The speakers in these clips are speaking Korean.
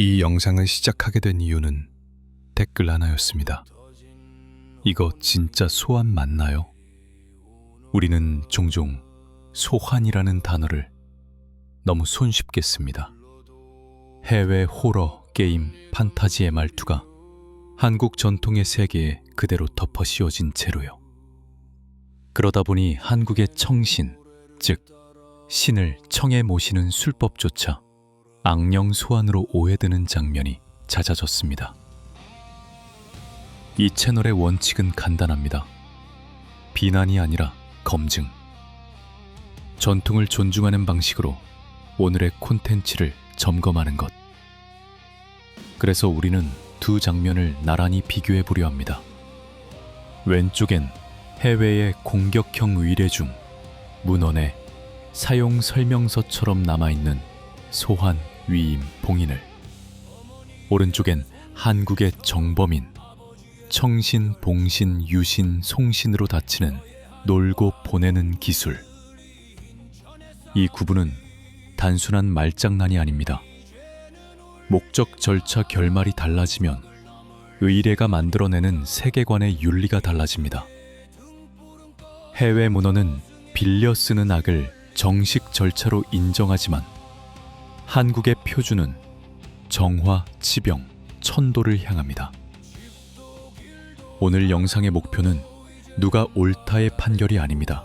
이 영상을 시작하게 된 이유는 댓글 하나였습니다. 이거 진짜 소환 맞나요? 우리는 종종 소환이라는 단어를 너무 손쉽게 씁니다. 해외 호러, 게임, 판타지의 말투가 한국 전통의 세계에 그대로 덮어 씌워진 채로요. 그러다 보니 한국의 청신, 즉 신을 청에 모시는 술법조차 악령 소환으로 오해되는 장면이 잦아졌습니다. 이 채널의 원칙은 간단합니다. 비난이 아니라 검증. 전통을 존중하는 방식으로 오늘의 콘텐츠를 점검하는 것. 그래서 우리는 두 장면을 나란히 비교해 보려 합니다. 왼쪽엔 해외의 공격형 의뢰 중 문헌에 사용 설명서처럼 남아있는 소환, 위임, 봉인을, 오른쪽엔 한국의 정범인 청신, 봉신, 유신, 송신으로 다치는 놀고 보내는 기술. 이 구분은 단순한 말장난이 아닙니다. 목적, 절차, 결말이 달라지면 의례가 만들어내는 세계관의 윤리가 달라집니다. 해외 문헌은 빌려 쓰는 악을 정식 절차로 인정하지만 한국의 표준은 정화, 치병, 천도를 향합니다. 오늘 영상의 목표는 누가 옳다의 판결이 아닙니다.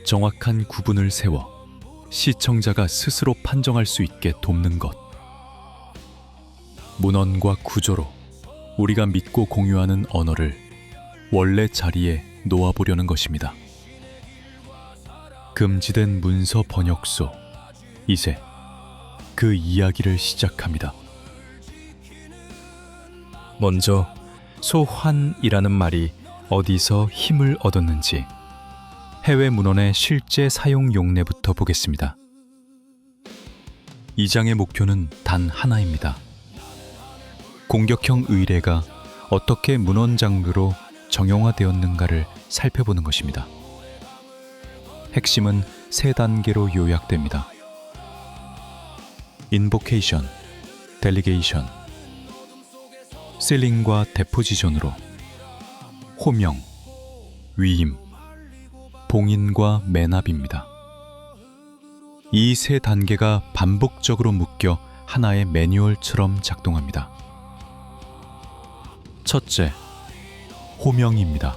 정확한 구분을 세워 시청자가 스스로 판정할 수 있게 돕는 것. 문헌과 구조로 우리가 믿고 공유하는 언어를 원래 자리에 놓아보려는 것입니다. 금지된 문서 번역소, 이제 그 이야기를 시작합니다. 먼저 소환이라는 말이 어디서 힘을 얻었는지 해외 문헌의 실제 사용 용례부터 보겠습니다. 이 장의 목표는 단 하나입니다. 공격형 의례가 어떻게 문헌 장르로 정형화되었는가를 살펴보는 것입니다. 핵심은 세 단계로 요약됩니다. 인보케이션, 델리게이션, 실링과 데포지션으로 호명, 위임, 봉인과 매납입니다. 이 세 단계가 반복적으로 묶여 하나의 매뉴얼처럼 작동합니다. 첫째, 호명입니다.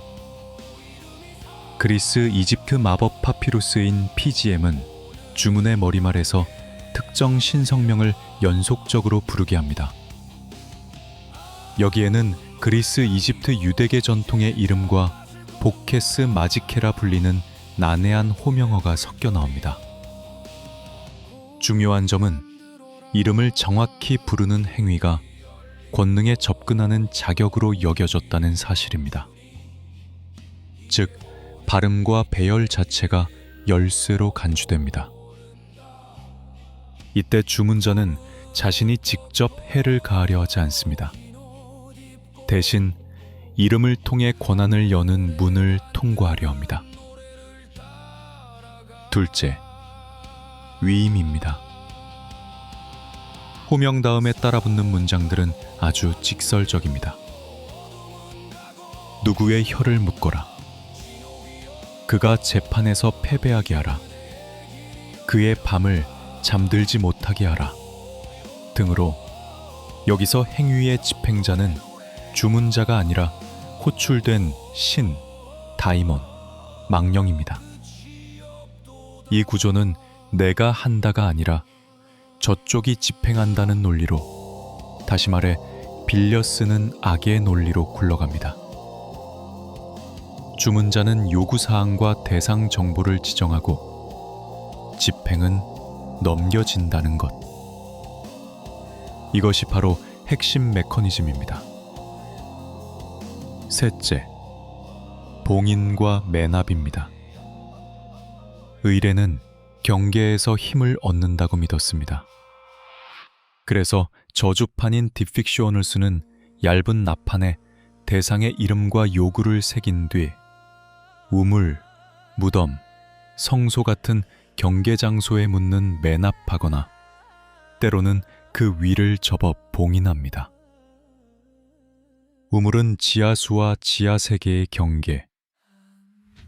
그리스, 이집트 마법 파피루스인 PGM은 주문의 머리말에서 특정 신성명을 연속적으로 부르게 합니다. 여기에는 그리스, 이집트 유대계 전통의 이름과 보케스 마지케라 불리는 난해한 호명어가 섞여 나옵니다. 중요한 점은 이름을 정확히 부르는 행위가 권능에 접근하는 자격으로 여겨졌다는 사실입니다. 즉, 발음과 배열 자체가 열쇠로 간주됩니다. 이때 주문자는 자신이 직접 해를 가하려 하지 않습니다. 대신 이름을 통해 권한을 여는 문을 통과하려 합니다. 둘째, 위임입니다. 호명 다음에 따라붙는 문장들은 아주 직설적입니다. 누구의 혀를 묶어라. 그가 재판에서 패배하게 하라. 그의 밤을 잠들지 못하게 하라 등으로 여기서 행위의 집행자는 주문자가 아니라 호출된 신, 다이몬, 망령입니다. 이 구조는 내가 한다가 아니라 저쪽이 집행한다는 논리로, 다시 말해 빌려 쓰는 악의 논리로 굴러갑니다. 주문자는 요구사항과 대상 정보를 지정하고 집행은 넘겨진다는 것. 이것이 바로 핵심 메커니즘입니다. 셋째, 봉인과 매납입니다. 의례는 경계에서 힘을 얻는다고 믿었습니다. 그래서 저주판인 딥픽슈어널스는 얇은 나판에 대상의 이름과 요구를 새긴 뒤 우물, 무덤, 성소 같은 경계 장소에 묻는 매납하거나 때로는 그 위를 접어 봉인합니다. 우물은 지하수와 지하세계의 경계,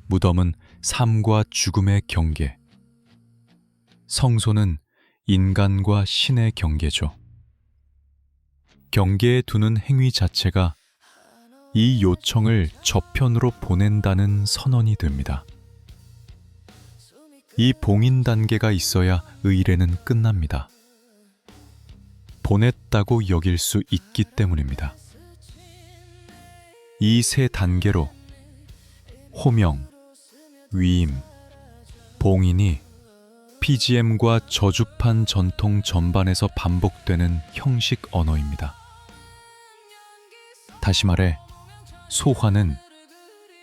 무덤은 삶과 죽음의 경계, 성소는 인간과 신의 경계죠. 경계에 두는 행위 자체가 이 요청을 저편으로 보낸다는 선언이 됩니다. 이 봉인 단계가 있어야 의례는 끝납니다. 보냈다고 여길 수 있기 때문입니다. 이 세 단계로 호명, 위임, 봉인이 PGM과 저주판 전통 전반에서 반복되는 형식 언어입니다. 다시 말해, 소환은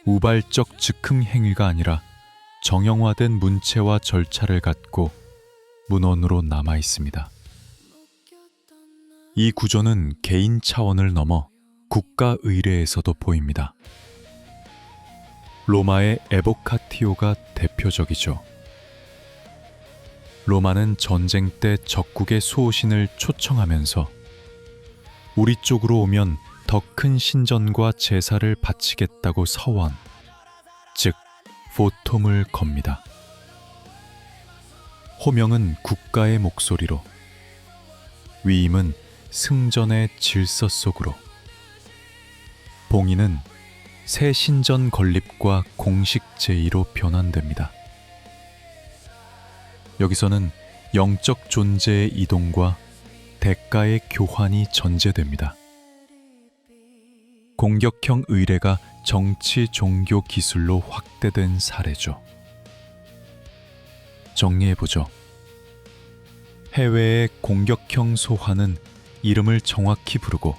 우발적 즉흥 행위가 아니라 정형화된 문체와 절차를 갖고 문헌으로 남아 있습니다. 이 구조는 개인 차원을 넘어 국가 의례에서도 보입니다. 로마의 에보카티오가 대표적이죠. 로마는 전쟁 때 적국의 수호신을 초청하면서 우리 쪽으로 오면 더 큰 신전과 제사를 바치겠다고 서원, 즉 보톰을 겁니다. 호명은 국가의 목소리로, 위임은 승전의 질서 속으로, 봉인은 새 신전 건립과 공식 제의로 변환됩니다. 여기서는 영적 존재의 이동과 대가의 교환이 전제됩니다. 공격형 의례가 정치, 종교, 기술로 확대된 사례죠. 정리해보죠. 해외의 공격형 소환은 이름을 정확히 부르고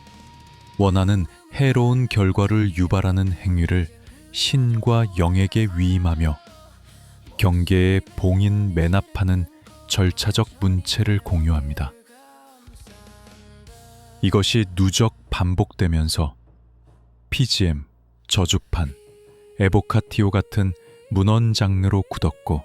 원하는 해로운 결과를 유발하는 행위를 신과 영에게 위임하며 경계에 봉인 매납하는 절차적 문체를 공유합니다. 이것이 누적 반복되면서 PGM, 저주판, 에보카티오 같은 문헌 장르로 굳었고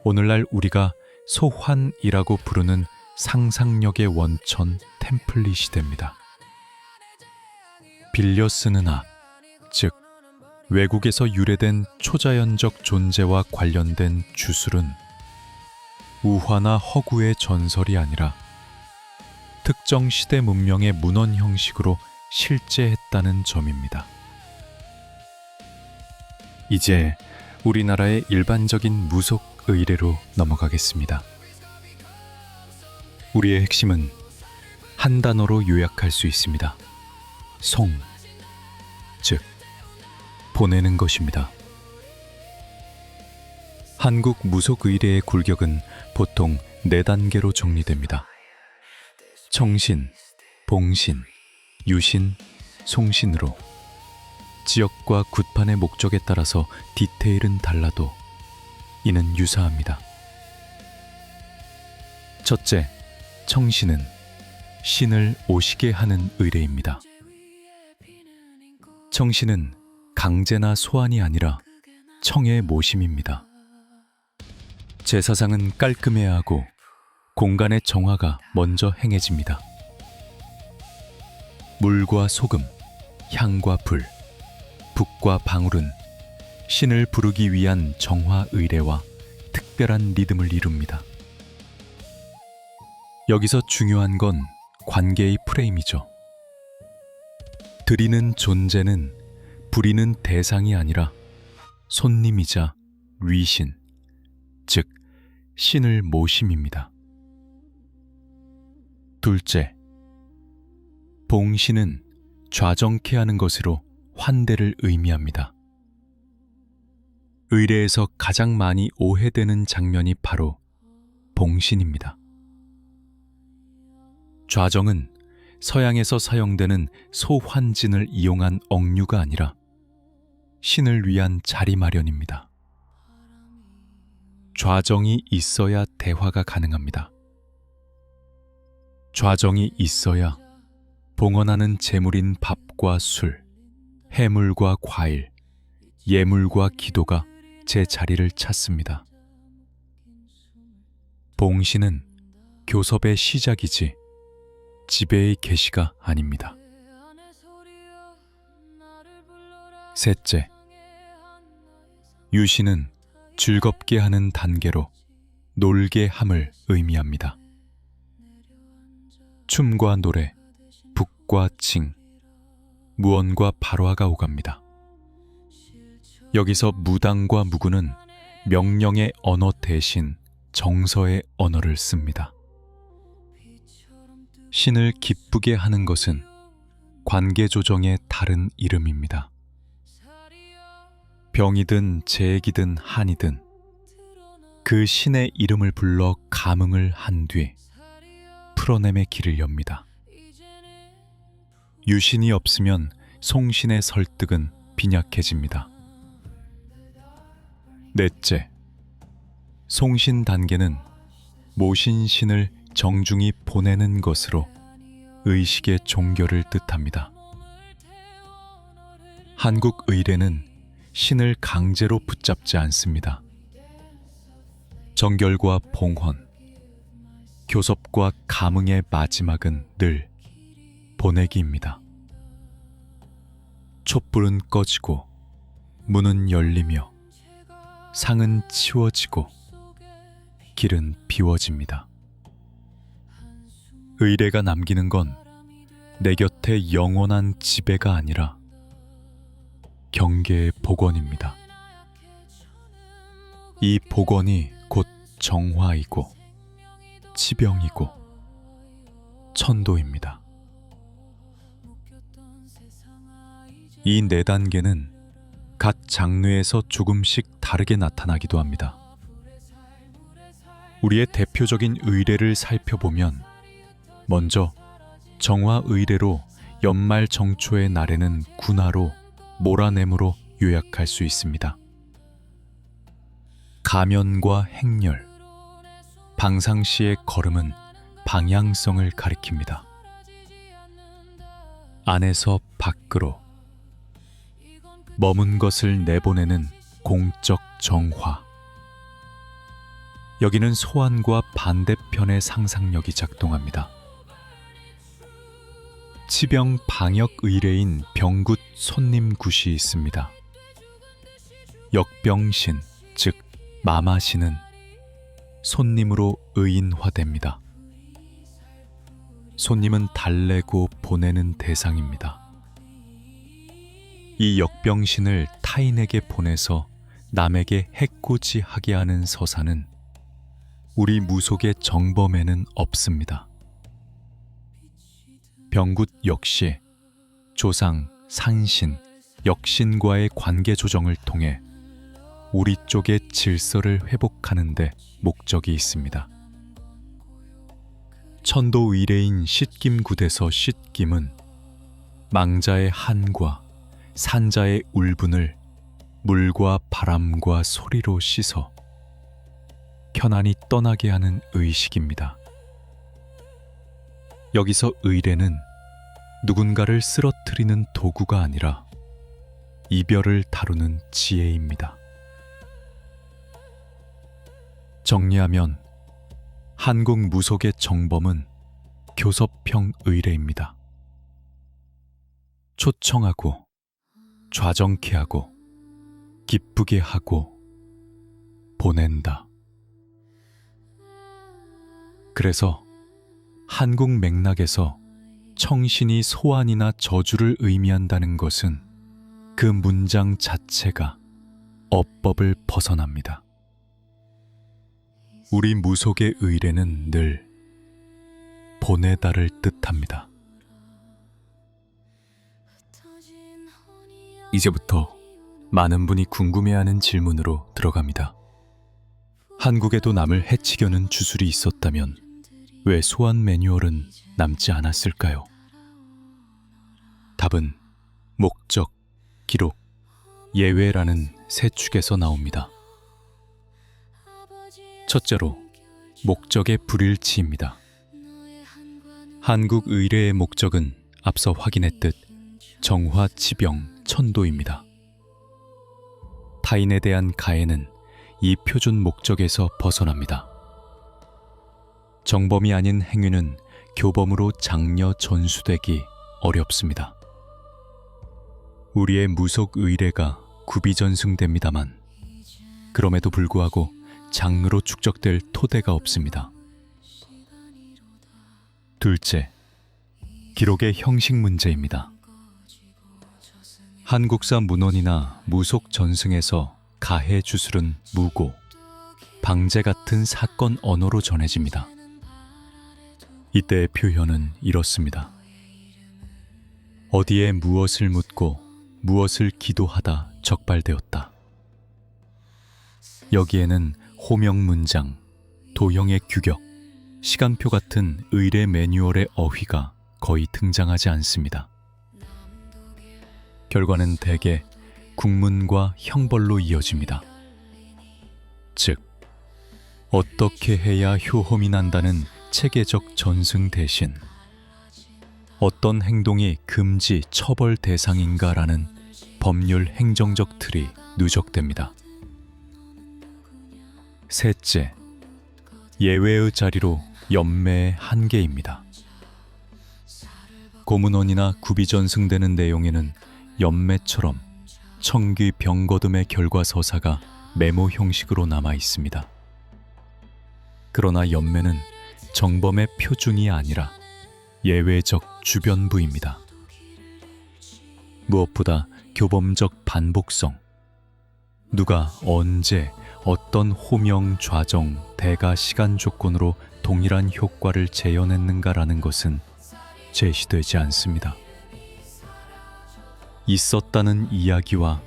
오늘날 우리가 소환이라고 부르는 상상력의 원천 템플릿이 됩니다. 빌려 쓰는 즉 외국에서 유래된 초자연적 존재와 관련된 주술은 우화나 허구의 전설이 아니라 특정 시대 문명의 문헌 형식으로 실제했다는 점입니다. 이제 우리나라의 일반적인 무속 의례로 넘어가겠습니다. 우리의 핵심은 한 단어로 요약할 수 있습니다. 송, 즉 보내는 것입니다. 한국 무속 의례의 굴격은 보통 4단계로 정리됩니다. 청신, 봉신, 유신, 송신으로 지역과 굿판의 목적에 따라서 디테일은 달라도 이는 유사합니다. 첫째, 청신은 신을 오시게 하는 의례입니다. 청신은 강제나 소환이 아니라 청의 모심입니다. 제사상은 깔끔해야 하고 공간의 정화가 먼저 행해집니다. 물과 소금, 향과 불, 북과 방울은 신을 부르기 위한 정화 의례와 특별한 리듬을 이룹니다. 여기서 중요한 건 관계의 프레임이죠. 드리는 존재는 부리는 대상이 아니라 손님이자 위신, 즉 신을 모심입니다. 둘째, 봉신은 좌정케 하는 것으로 환대를 의미합니다. 의례에서 가장 많이 오해되는 장면이 바로 봉신입니다. 좌정은 서양에서 사용되는 소환진을 이용한 억류가 아니라 신을 위한 자리 마련입니다. 좌정이 있어야 대화가 가능합니다. 좌정이 있어야 봉헌하는 제물인 밥과 술, 해물과 과일, 예물과 기도가 제 자리를 찾습니다. 봉신은 교섭의 시작이지 지배의 계시가 아닙니다. 셋째, 유신은 즐겁게 하는 단계로 놀게 함을 의미합니다. 춤과 노래, 북과 징, 무언과 발화가 오갑니다. 여기서 무당과 무구는 명령의 언어 대신 정서의 언어를 씁니다. 신을 기쁘게 하는 것은 관계 조정의 다른 이름입니다. 병이든 재액이든 한이든 그 신의 이름을 불러 감응을 한 뒤 풀어냄의 길을 엽니다. 유신이 없으면 송신의 설득은 빈약해집니다. 넷째, 송신 단계는 모신 신을 정중히 보내는 것으로 의식의 종결을 뜻합니다. 한국 의례는 신을 강제로 붙잡지 않습니다. 정결과 봉헌, 교섭과 감응의 마지막은 늘 보내기입니다. 촛불은 꺼지고 문은 열리며 상은 치워지고 길은 비워집니다. 의례가 남기는 건 내 곁에 영원한 지배가 아니라 경계의 복원입니다. 이 복원이 곧 정화이고 치병이고 천도입니다. 이 네 단계는 각 장르에서 조금씩 다르게 나타나기도 합니다. 우리의 대표적인 의례를 살펴보면 먼저 정화 의례로 연말 정초의 날에는 군화로 몰아냄으로 요약할 수 있습니다. 가면과 행렬, 방상시의 걸음은 방향성을 가리킵니다. 안에서 밖으로 머문 것을 내보내는 공적 정화. 여기는 소환과 반대편의 상상력이 작동합니다. 치병 방역 의례인 병굿 손님굿이 있습니다. 역병신, 즉 마마신은 손님으로 의인화됩니다. 손님은 달래고 보내는 대상입니다. 이 역병신을 타인에게 보내서 남에게 해코지하게 하는 서사는 우리 무속의 정범에는 없습니다. 병굿 역시 조상, 산신, 역신과의 관계 조정을 통해 우리 쪽의 질서를 회복하는 데 목적이 있습니다. 천도 의례인 씻김굿에서 씻김은 망자의 한과 산자의 울분을 물과 바람과 소리로 씻어 편안히 떠나게 하는 의식입니다. 여기서 의례는 누군가를 쓰러뜨리는 도구가 아니라 이별을 다루는 지혜입니다. 정리하면 한국 무속의 정범은 교섭형 의례입니다. 초청하고 좌정케 하고 기쁘게 하고 보낸다. 그래서 한국 맥락에서 청신이 소환이나 저주를 의미한다는 것은 그 문장 자체가 어법을 벗어납니다. 우리 무속의 의례는 늘 보내다를 뜻합니다. 이제부터 많은 분이 궁금해하는 질문으로 들어갑니다. 한국에도 남을 해치려는 주술이 있었다면 왜 소환 매뉴얼은 남지 않았을까요? 답은 목적, 기록, 예외라는 세 축에서 나옵니다. 첫째로 목적의 불일치입니다. 한국 의례의 목적은 앞서 확인했듯 정화, 치병, 천도입니다. 타인에 대한 가해는 이 표준 목적에서 벗어납니다. 정범이 아닌 행위는 교범으로 장려 전수되기 어렵습니다. 우리의 무속 의례가 구비전승됩니다만 그럼에도 불구하고 장르로 축적될 토대가 없습니다. 둘째, 기록의 형식 문제입니다. 한국사 문헌이나 무속 전승에서 가해 주술은 무고, 방제 같은 사건 언어로 전해집니다. 이때의 표현은 이렇습니다. 어디에 무엇을 묻고 무엇을 기도하다 적발되었다. 여기에는 호명 문장, 도형의 규격, 시간표 같은 의례 매뉴얼의 어휘가 거의 등장하지 않습니다. 결과는 대개 국문과 형벌로 이어집니다. 즉, 어떻게 해야 효험이 난다는 체계적 전승 대신 어떤 행동이 금지 처벌 대상인가라는 법률 행정적 틀이 누적됩니다. 셋째, 예외의 자리로 연매의 한계입니다. 고문원이나 구비전승되는 내용에는 연매처럼 청귀 병거듬의 결과 서사가 메모 형식으로 남아 있습니다. 그러나 연매는 정범의 표준이 아니라 예외적 주변부입니다. 무엇보다 교범적 반복성, 누가 언제 어떤 호명, 좌정, 대가 시간 조건으로 동일한 효과를 재현했는가라는 것은 제시되지 않습니다. 있었다는 이야기와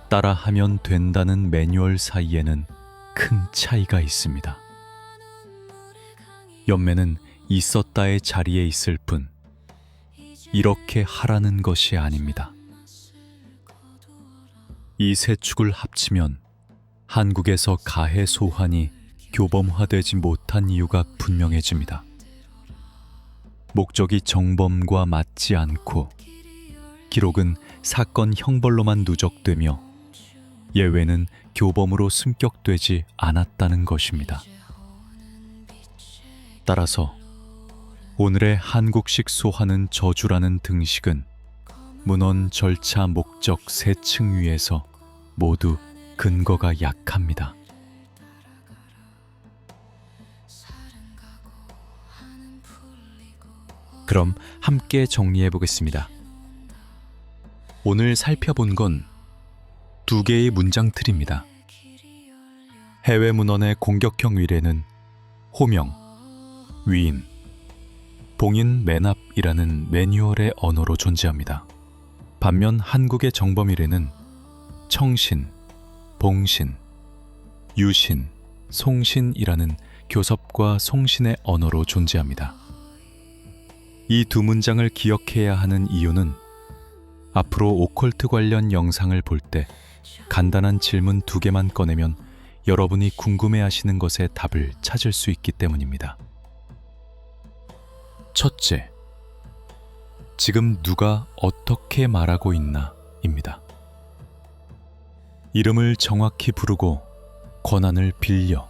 따라하면 된다는 매뉴얼 사이에는 큰 차이가 있습니다. 연매는 있었다의 자리에 있을 뿐 이렇게 하라는 것이 아닙니다. 이 세 축을 합치면 한국에서 가해 소환이 교범화되지 못한 이유가 분명해집니다. 목적이 정범과 맞지 않고 기록은 사건 형벌로만 누적되며 예외는 교범으로 승격되지 않았다는 것입니다. 따라서 오늘의 한국식 소환은 저주라는 등식은 문헌 절차 목적 세 층 위에서 모두 근거가 약합니다. 그럼 함께 정리해 보겠습니다. 오늘 살펴본 건 두 개의 문장 틀입니다. 해외 문헌의 공격형 위례는 호명, 위인, 봉인 매납이라는 매뉴얼의 언어로 존재합니다. 반면 한국의 정범 위례는 청신, 봉신, 유신, 송신이라는 교섭과 송신의 언어로 존재합니다. 이 두 문장을 기억해야 하는 이유는 앞으로 오컬트 관련 영상을 볼 때 간단한 질문 두 개만 꺼내면 여러분이 궁금해하시는 것에 답을 찾을 수 있기 때문입니다. 첫째, 지금 누가 어떻게 말하고 있나 입니다. 이름을 정확히 부르고 권한을 빌려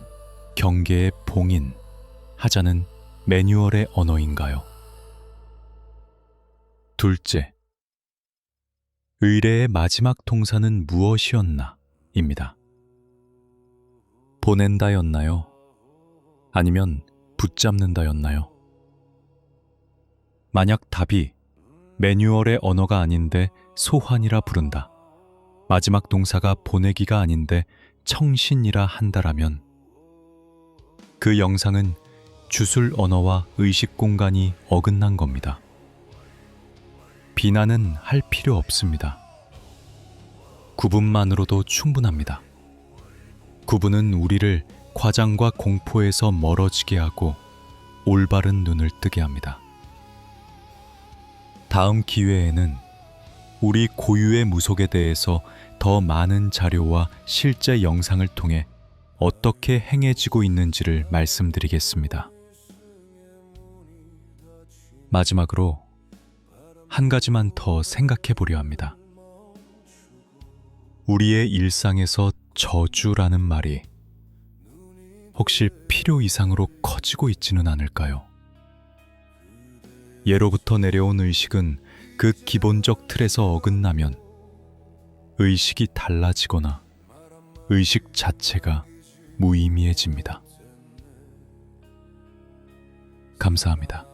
경계에 봉인 하자는 매뉴얼의 언어인가요? 둘째, 의례의 마지막 동사는 무엇이었나 입니다. 보낸다였나요? 아니면 붙잡는다였나요? 만약 답이 매뉴얼의 언어가 아닌데 소환이라 부른다, 마지막 동사가 보내기가 아닌데 청신이라 한다라면 그 영상은 주술 언어와 의식 공간이 어긋난 겁니다. 비난은 할 필요 없습니다. 구분만으로도 충분합니다. 구분은 우리를 과장과 공포에서 멀어지게 하고 올바른 눈을 뜨게 합니다. 다음 기회에는 우리 고유의 무속에 대해서 더 많은 자료와 실제 영상을 통해 어떻게 행해지고 있는지를 말씀드리겠습니다. 마지막으로 한 가지만 더 생각해 보려 합니다. 우리의 일상에서 저주라는 말이 혹시 필요 이상으로 커지고 있지는 않을까요? 예로부터 내려온 의식은 그 기본적 틀에서 어긋나면 의식이 달라지거나 의식 자체가 무의미해집니다. 감사합니다.